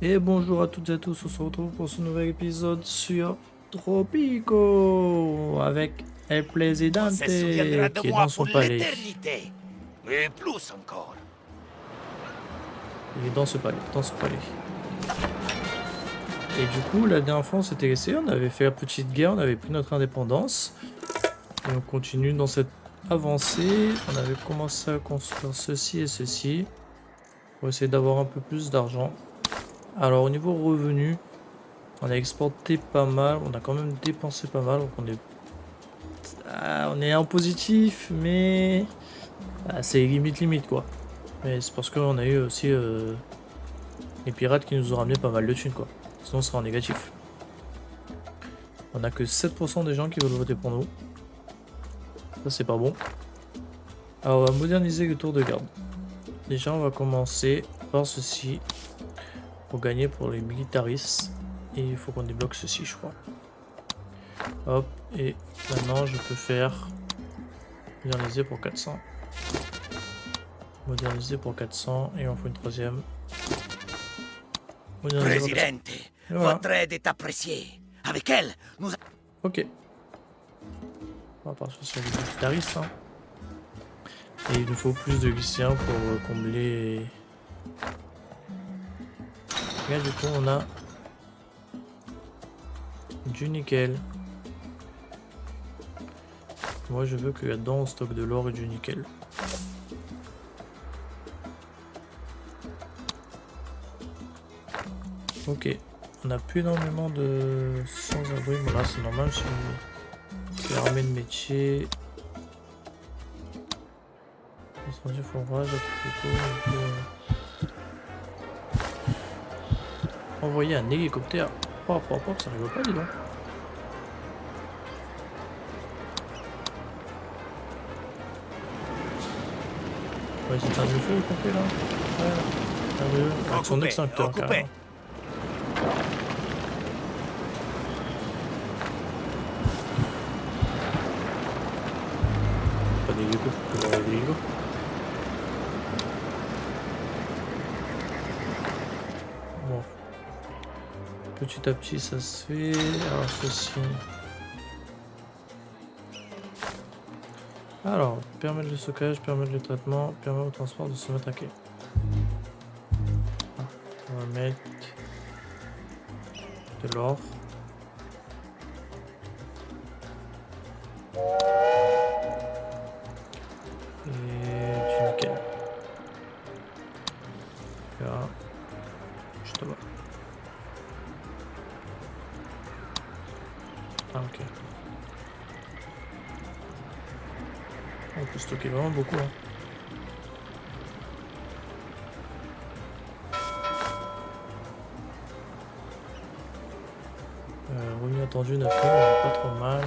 Et bonjour à toutes et à tous, on se retrouve pour ce nouvel épisode sur Tropico avec El On Presidente se souviendra de qui est moi dans pour son palais. l'éternité. Et plus encore. Il est dans ce palais, dans ce palais. Et du coup, la dernière fois on s'était laissé, on avait fait la petite guerre, on avait pris notre indépendance. Et on continue dans cette avancée. On avait commencé à construire ceci et ceci. Pour essayer d'avoir un peu plus d'argent. Alors au niveau revenu, on a exporté pas mal, on a quand même dépensé pas mal, donc on est en positif, mais c'est limite quoi. Mais c'est parce qu'on a eu aussi les pirates qui nous ont ramené pas mal de thunes quoi. Sinon on sera en négatif. On a que 7% des gens qui veulent voter pour nous. Ça c'est pas bon. Alors on va moderniser le tour de garde. Déjà on va commencer par ceci. Pour gagner pour les militaristes. Et il faut qu'on débloque ceci je crois. Hop, et maintenant je peux faire moderniser pour 400. Moderniser pour 400 et on fait une troisième. Moderniser pour 400. Presidente, Voilà. votre aide est appréciée. Avec elle, nous... Ok. On va partir sur les militaristes. Hein. Et il nous faut plus de lycéens pour combler. Là du coup on a du nickel. Moi je veux que là-dedans on stocke de l'or et du nickel. Ok, on n'a plus énormément de sans-abri, mais là c'est normal, c'est l'armée de métier. Étranger forage, envoyer un hélicoptère. Oh, ça rigole pas, dis donc. Ouais, c'est un de feu complet là. Ouais, avec son extincteur carrément. Pas d'hélico, faut avoir des hélicos. Bon. Petit à petit ça se fait. Alors ceci. Alors, permettre le stockage, permettre le traitement, permettre au transport de se mettre à quai. On va mettre de l'or. Et du nickel. Là, juste là-bas. Ah ok. On peut stocker vraiment beaucoup. Hein. Remis attendu, 9 000, on est pas trop mal.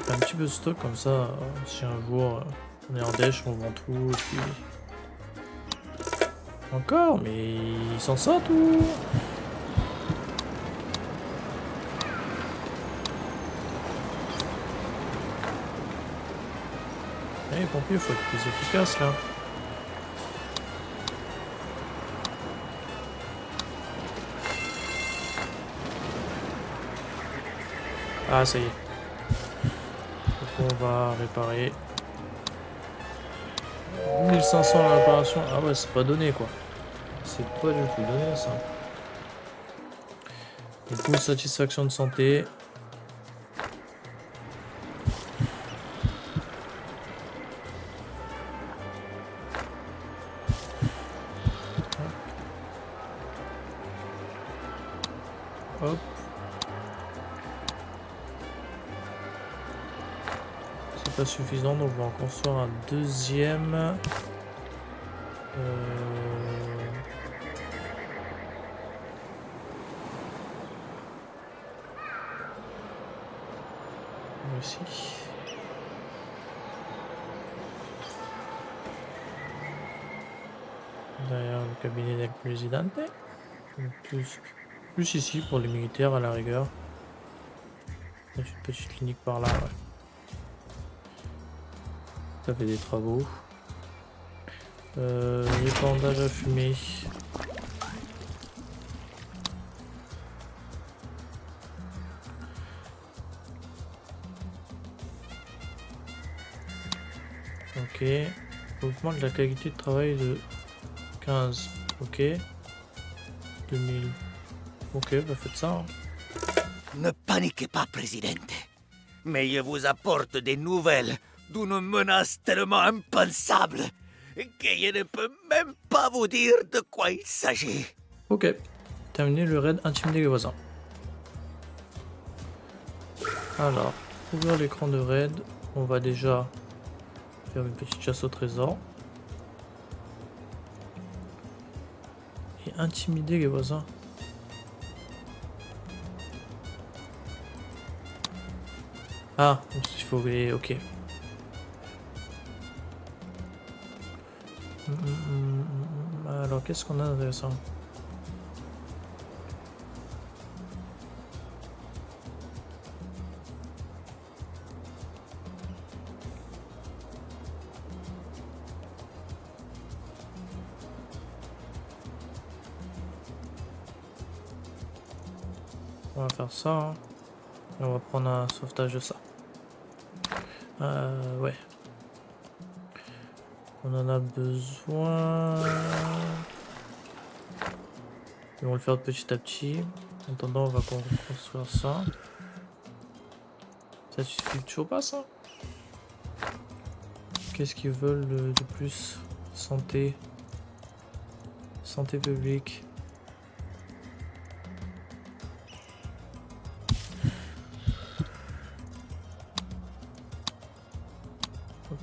Un petit peu de stock comme ça, si un jour on est en dèche, on vend tout, et puis... Encore, mais il s'en sort tout. Les pompiers, il faut être plus efficace là. Ah, ça y est. Donc on va réparer. 1500 la réparation. Ah ouais, c'est pas donné quoi. C'est pas du tout donné ça. Du coup, satisfaction de santé. Hop. C'est pas suffisant, donc on va en construire un deuxième. Ici. Derrière le cabinet del Presidente. Plus ici pour les militaires à la rigueur. Une petite clinique par là, ouais. Ça fait des travaux. Répandage à fumée. Ok. Augmente la qualité de travail de 15. Ok. 2000. Ok, bah faites ça. Hein. Ne paniquez pas, Presidente. Mais je vous apporte des nouvelles d'une menace tellement impensable que je ne peux même pas vous dire de quoi il s'agit. Ok. Terminer le raid, intimider les voisins. Alors, ouvrir l'écran de raid. On va déjà faire une petite chasse au trésor. Et intimider les voisins. Ah, il faut les... Ok. Alors, qu'est-ce qu'on a d'intéressant? On va faire ça. Hein. Et on va prendre un sauvetage de ça. Ouais. On en a besoin. Et on va le faire petit à petit. En attendant, on va construire ça. Ça suffit toujours pas, ça? Qu'est-ce qu'ils veulent de plus? Santé. Santé publique. Hop.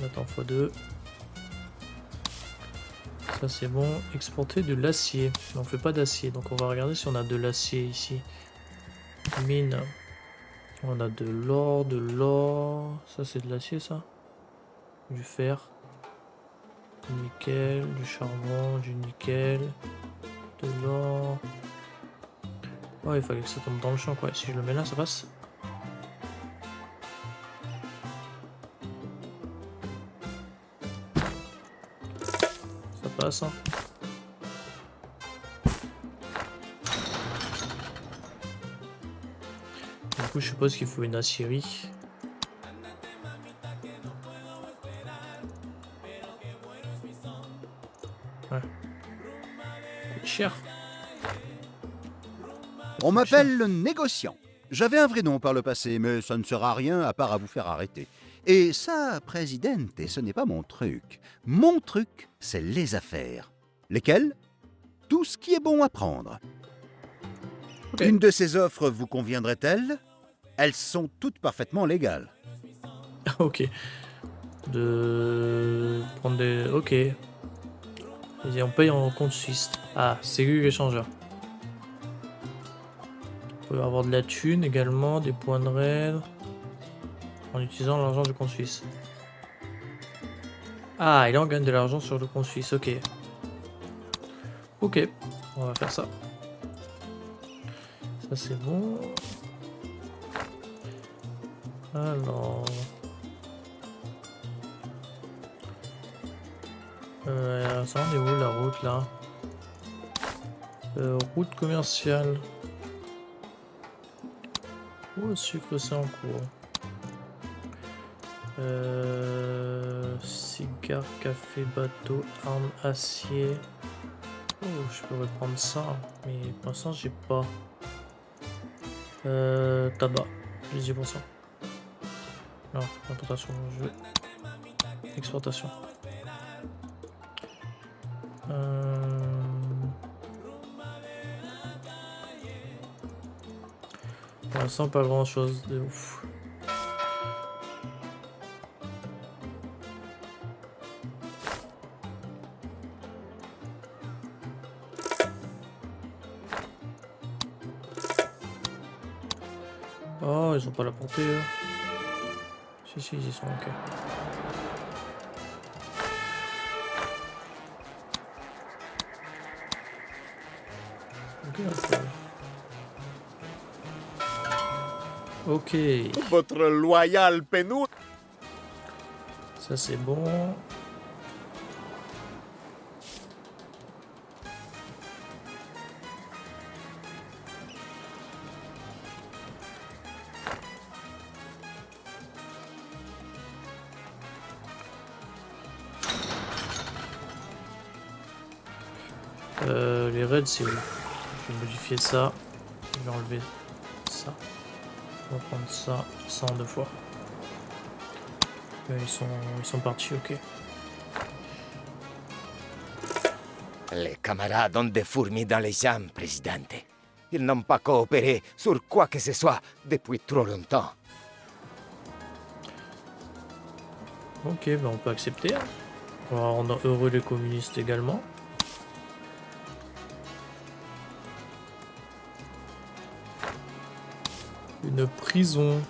On attend x2. Ça c'est bon. Exporter de l'acier. Mais on fait pas d'acier. Donc on va regarder si on a de l'acier ici. Mine. On a de l'or, de l'or. Ça c'est de l'acier ça. Du fer. Du nickel, du charbon, du nickel. De l'or. Ouais, il fallait que ça tombe dans le champ quoi. Si je le mets là, ça passe. Ça passe hein. Du coup, je suppose qu'il faut une aciérie. Ouais. Coûte cher. On m'appelle le négociant. J'avais un vrai nom par le passé, mais ça ne sert à rien à part à vous faire arrêter. Et ça, Presidente, ce n'est pas mon truc. Mon truc, c'est les affaires. Lesquelles? Tout ce qui est bon à prendre. Okay. Une de ces offres vous conviendrait-elle? Elles sont toutes parfaitement légales. Ok. De prendre des... Ok. Et on paye en compte suisse. Ah, cellule échangeur. On peut avoir de la thune également, des points de raid. En utilisant l'argent du compte suisse. Ah, et là on gagne de l'argent sur le compte suisse, ok. Ok, on va faire ça. Ça c'est bon. Alors... ça en est où la route là? Route commerciale. Oh, sucre c'est en cours. Cigare, café, bateau, armes, acier. Oh, je pourrais prendre ça, mais pour l'instant j'ai pas. Tabac, je dis pour ça. Non, importation, je veux. Exportation. Pour l'instant pas grand chose de ouf. Oh, ils ont pas la portée eux. Si, ils y sont, ok. Ok. Votre loyal Penou. Ça c'est bon. les raids, c'est où? Je vais modifier ça. Je vais enlever ça. On va prendre ça, ça en 2 fois. Ils sont partis, ok. Les camarades ont des fourmis dans les jambes, Presidente. Ils n'ont pas coopéré sur quoi que ce soit depuis trop longtemps. Ok, ben on peut accepter. Hein. On va rendre heureux les communistes également. Une prison.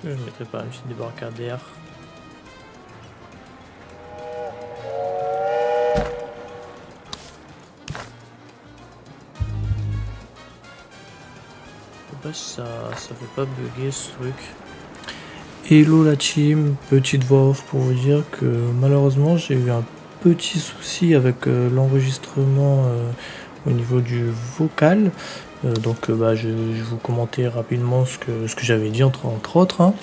Je ne mettrai pas un petit débarcadère. Ça fait pas bugger ce truc. Hello la team, petite voix off pour vous dire que malheureusement j'ai eu un petit souci avec l'enregistrement au niveau du vocal. Donc je vais vous commenter rapidement ce que j'avais dit entre autres. Hein.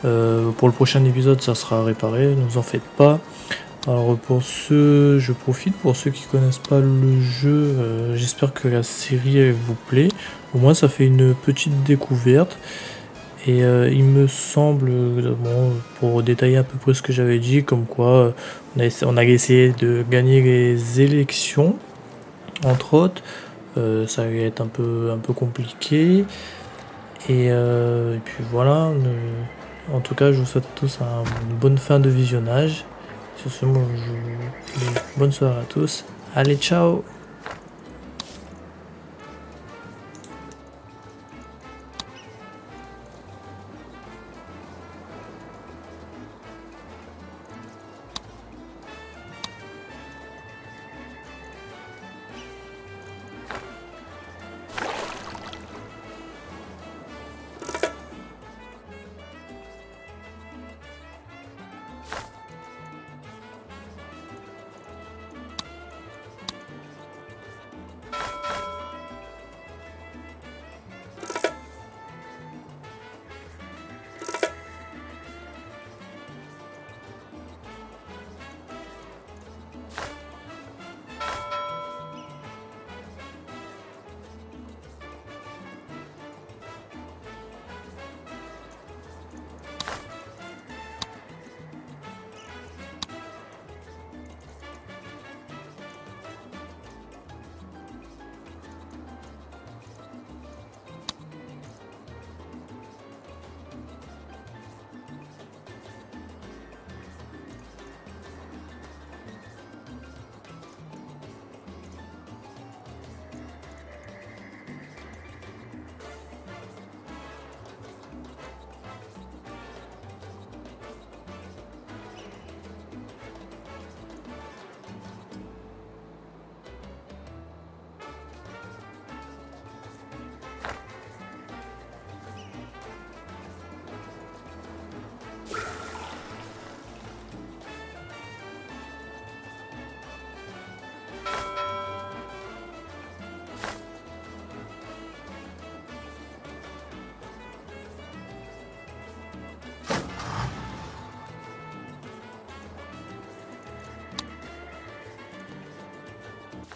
Pour le prochain épisode ça sera réparé, ne vous en faites pas. Alors je profite pour ceux qui connaissent pas le jeu, j'espère que la série elle vous plaît. Au moins ça fait une petite découverte. Et il me semble, bon, pour détailler à peu près ce que j'avais dit, comme quoi on a essayé de gagner les élections, entre autres. Ça va être un peu compliqué. Et puis voilà. En tout cas, je vous souhaite à tous une bonne fin de visionnage. Sur ce, moi, je vous dis bonne soirée à tous. Allez, ciao!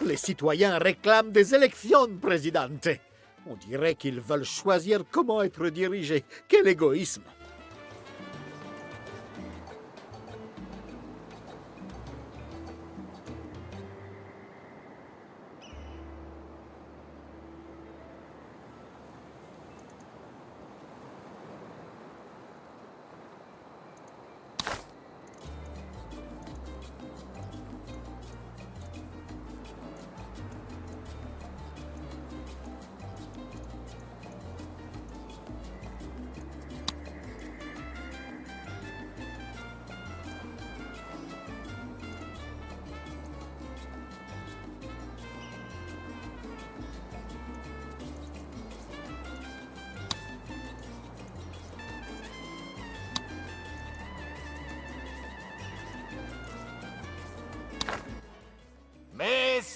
Les citoyens réclament des élections, Presidente. On dirait qu'ils veulent choisir comment être dirigés. Quel égoïsme!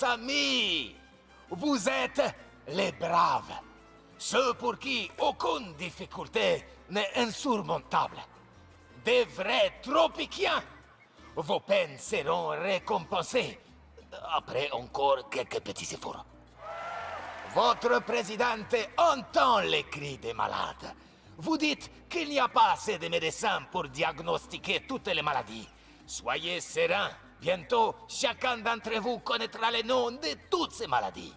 Mes amis, vous êtes les braves, ceux pour qui aucune difficulté n'est insurmontable. Des vrais tropiciens. Vos peines seront récompensées, après encore quelques petits efforts. Votre présidente entend les cris des malades. Vous dites qu'il n'y a pas assez de médecins pour diagnostiquer toutes les maladies. Soyez serein. Bientôt, chacun d'entre vous connaîtra les noms de toutes ces maladies.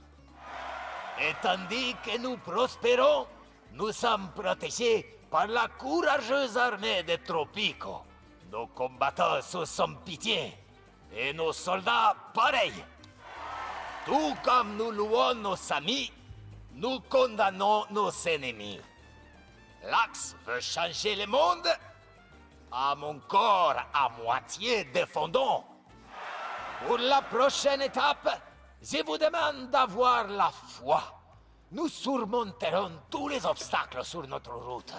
Et tandis que nous prospérons, nous sommes protégés par la courageuse armée des Tropico. Nos combattants sont sans pitié, et nos soldats pareils. Tout comme nous louons nos amis, nous condamnons nos ennemis. L'Axe veut changer le monde. À mon corps à moitié défendant. Pour la prochaine étape, je vous demande d'avoir la foi. Nous surmonterons tous les obstacles sur notre route.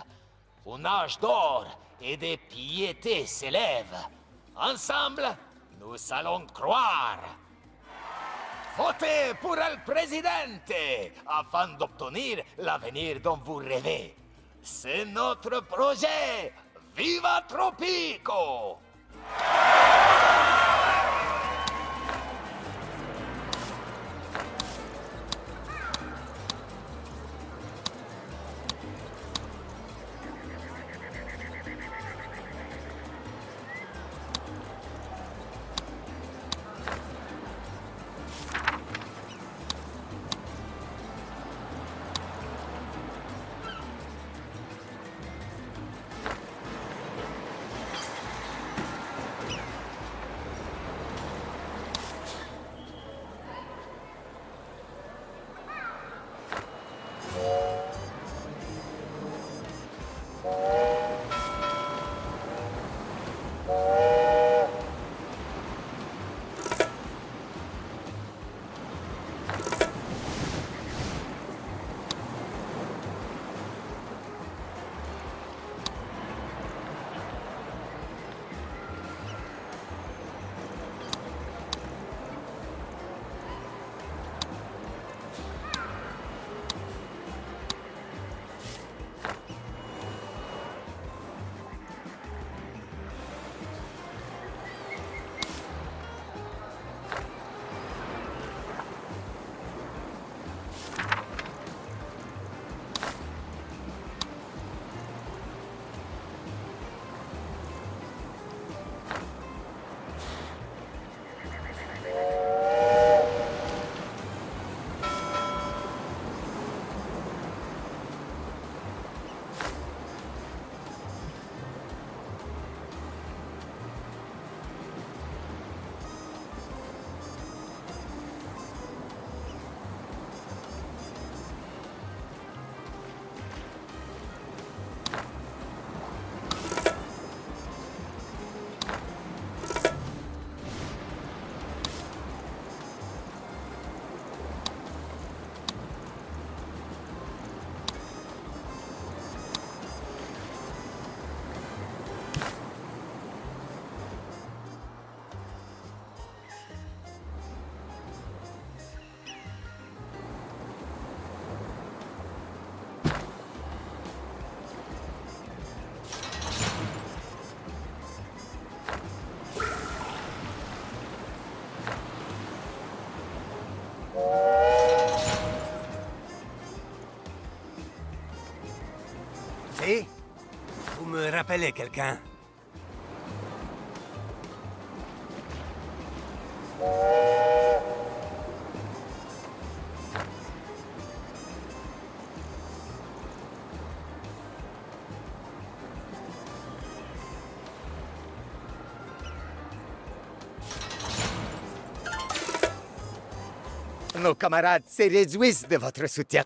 Un âge d'or et de piété s'élève. Ensemble, nous allons croire. Votez pour el Presidente afin d'obtenir l'avenir dont vous rêvez. C'est notre projet. Viva Tropico! Si? Vous me rappelez quelqu'un? Nos camarades se réjouissent de votre soutien.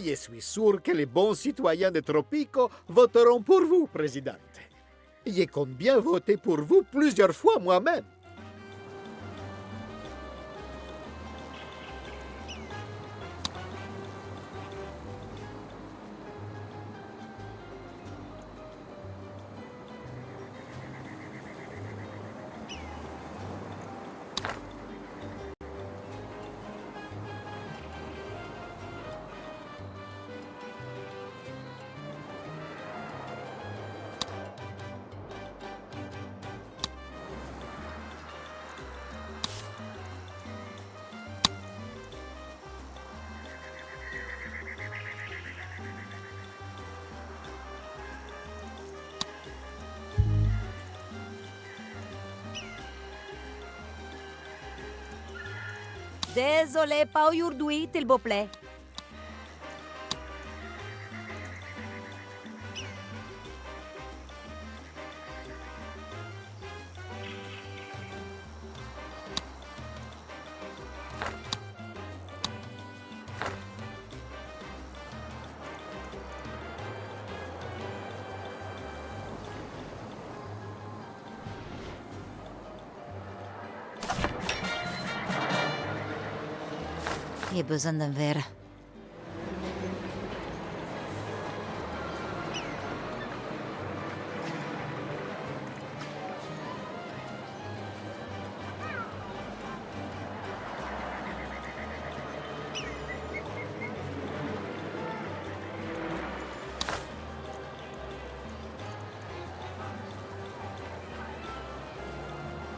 Je suis sûr que les bons citoyens de Tropico voteront pour vous, Présidente. Je compte bien voter pour vous plusieurs fois moi-même. Désolé, pas aujourd'hui, s'il vous plaît. J'ai besoin d'un verre.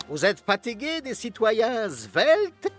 Vous êtes fatigués des citoyens sveltes?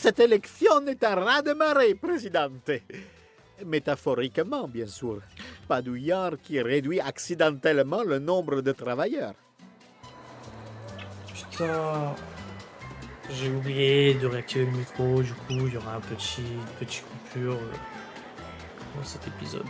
Cette élection est un raz-de-marée, Présidente. Métaphoriquement, bien sûr. Padouillard qui réduit accidentellement le nombre de travailleurs. Putain. J'ai oublié de réactiver le micro, du coup il y aura une petite coupure dans cet épisode.